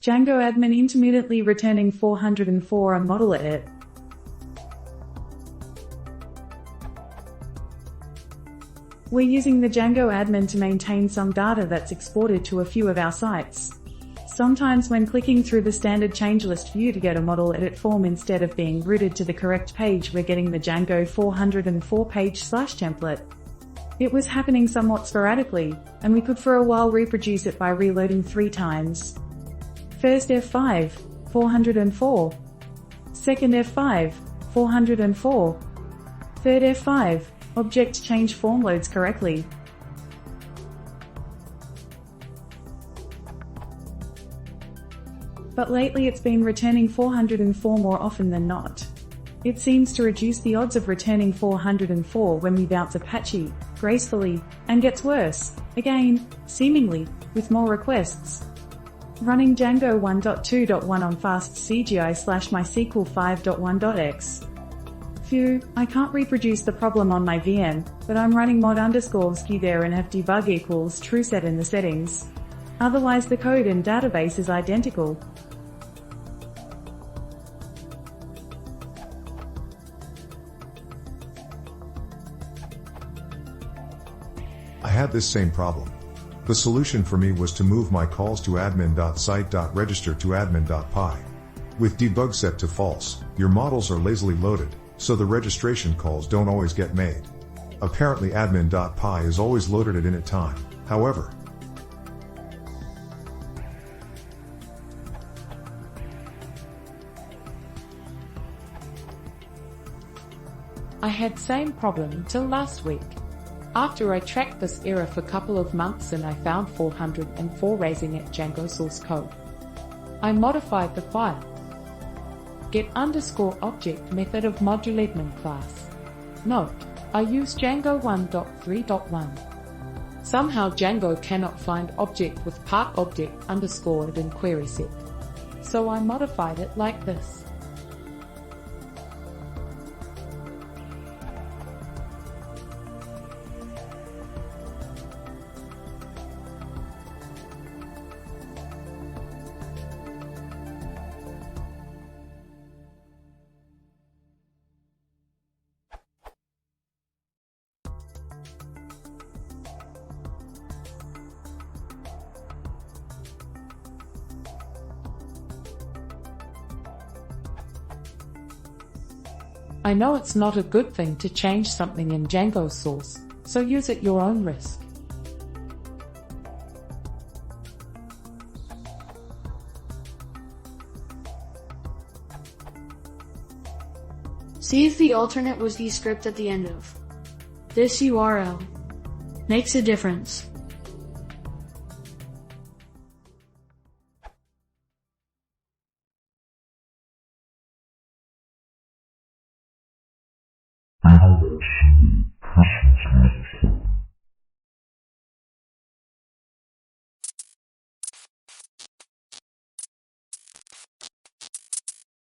djangoadmin intermittently returning 404 a model edit. We're using the djangoadmin to maintain some data that's exported to a few of our sites. Sometimes when clicking through the standard change list view to get a model edit form instead of being routed to the correct page, we're getting the Django 404 page/template. It was happening somewhat sporadically, and we could for a while reproduce it by reloading 3 times. First F5, 404. Second F5, 404. Third F5, object change form loads correctly. But lately it's been returning 404 more often than not. It seems to reduce the odds of returning 404 when we bounce Apache, gracefully, and gets worse, again, seemingly, with more requests. Running Django 1.2.1 on fast CGI/MySQL 5.1.x. Phew, I can't reproduce the problem on my VM, but I'm running mod_ski there and fdebug equals true set in the settings. Otherwise the code and database is identical. I had this same problem. The solution for me was to move my calls to admin.site.register to admin.py. With debug set to false, your models are lazily loaded, so the registration calls don't always get made. Apparently admin.py is always loaded at init time, however. I had same problem till last week. After I tracked this error for couple of months and I found 404 raising at Django source code. I modified the file. Get_object method of moduleadmin class. Note, I use Django 1.3.1. Somehow Django cannot find object with part object underscored in query set. So I modified it like this. I know it's not a good thing to change something in Django source, so use at your own risk. See if the alternate was the script at the end of this URL. Makes a difference. Ouch.